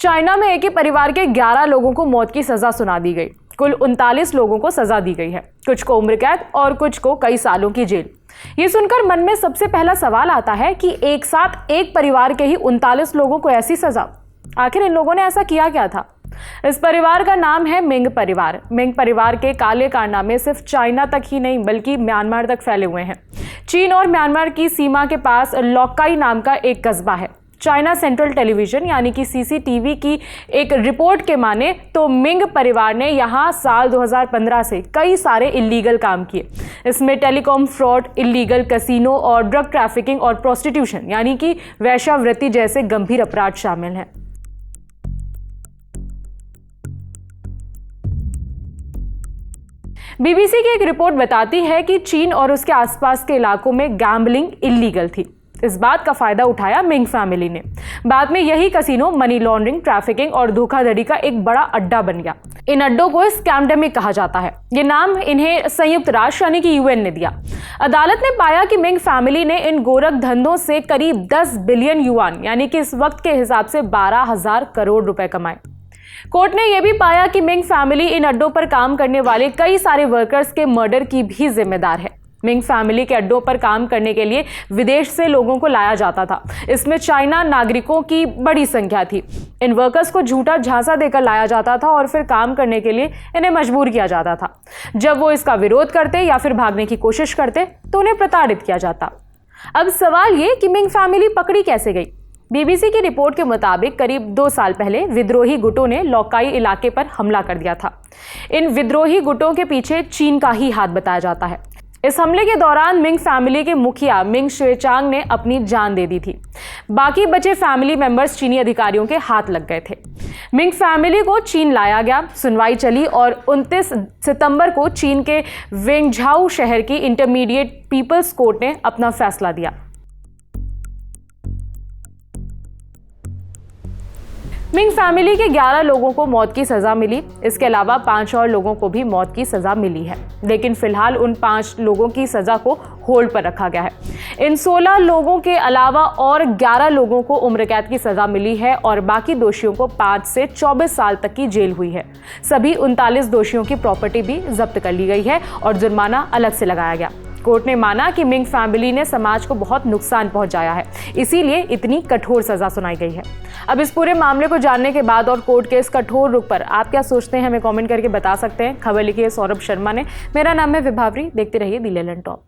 China में एक ही परिवार के 11 लोगों को मौत की सजा सुना दी गई। कुल 39 लोगों को सजा दी गई है, कुछ को उम्र कैद और कुछ को कई सालों की जेल। ये सुनकर मन में सबसे पहला सवाल आता है कि एक साथ एक परिवार के ही 39 लोगों को ऐसी सजा, आखिर इन लोगों ने ऐसा किया क्या था? इस परिवार का नाम है मिंग परिवार। मिंग परिवार के काले कारनामे सिर्फ चाइना तक ही नहीं बल्कि म्यांमार तक फैले हुए हैं। चीन और म्यांमार की सीमा के पास लॉकाई नाम का एक कस्बा है। चाइना सेंट्रल टेलीविजन यानी कि सीसीटीवी की एक रिपोर्ट के माने तो मिंग परिवार ने यहाँ साल 2015 से कई सारे इलीगल काम किए। इसमें टेलीकॉम फ्रॉड, इलीगल कैसीनो और ड्रग ट्रैफिकिंग और प्रोस्टिट्यूशन यानी कि वेश्यावृत्ति जैसे गंभीर अपराध शामिल हैं। बीबीसी की एक रिपोर्ट बताती है कि चीन और उसके आसपास के इलाकों में गैम्बलिंग इलीगल थी। इस बात का फायदा उठाया मिंग फैमिली ने। बाद में यही कैसीनो मनी लॉन्ड्रिंग, ट्रैफिकिंग और धोखाधड़ी का एक बड़ा अड्डा बन गया। इन अड्डों को स्कैमडेमिक कहा जाता है। ये नाम इन्हें संयुक्त राष्ट्र यानी कि यूएन ने दिया। अदालत ने पाया कि मिंग फैमिली ने इन गोरख धंधों से करीब 10 बिलियन युआन यानी कि इस वक्त के हिसाब से 12,000 करोड़ रुपए कमाए। कोर्ट ने यह भी पाया कि मिंग फैमिली इन अड्डों पर काम करने वाले कई सारे वर्कर्स के मर्डर की भी जिम्मेदार है। मिंग फैमिली के अड्डों पर काम करने के लिए विदेश से लोगों को लाया जाता था। इसमें चाइना नागरिकों की बड़ी संख्या थी। इन वर्कर्स को झूठा झांसा देकर लाया जाता था और फिर काम करने के लिए इन्हें मजबूर किया जाता था। जब वो इसका विरोध करते या फिर भागने की कोशिश करते तो उन्हें प्रताड़ित किया जाता। अब सवाल ये कि मिंग फैमिली पकड़ी कैसे गई? बीबीसी की रिपोर्ट के मुताबिक करीब 2 साल पहले विद्रोही गुटों ने लॉकाई इलाके पर हमला कर दिया था। इन विद्रोही गुटों के पीछे चीन का ही हाथ बताया जाता है। इस हमले के दौरान मिंग फैमिली के मुखिया मिंग शुएचांग ने अपनी जान दे दी थी। बाकी बचे फैमिली मेंबर्स चीनी अधिकारियों के हाथ लग गए थे। मिंग फैमिली को चीन लाया गया, सुनवाई चली और 29 सितंबर को चीन के वेंगझाऊ शहर की इंटरमीडिएट पीपल्स कोर्ट ने अपना फैसला दिया। मिंग फैमिली के 11 लोगों को मौत की सजा मिली। इसके अलावा 5 और लोगों को भी मौत की सजा मिली है, लेकिन फिलहाल उन 5 लोगों की सजा को होल्ड पर रखा गया है। इन 16 लोगों के अलावा और 11 लोगों को उम्र कैद की सजा मिली है और बाकी दोषियों को 5 से 24 साल तक की जेल हुई है। सभी 39 दोषियों की प्रॉपर्टी भी जब्त कर ली गई है और जुर्माना अलग से लगाया गया। कोर्ट ने माना कि मिंग फैमिली ने समाज को बहुत नुकसान पहुंचाया है, इसीलिए इतनी कठोर सजा सुनाई गई है। अब इस पूरे मामले को जानने के बाद और कोर्ट के इस कठोर रुख पर आप क्या सोचते हैं, हमें कमेंट करके बता सकते हैं। खबर लिखी है सौरभ शर्मा ने। मेरा नाम है विभावरी। देखते रहिए दी लेलन टॉप।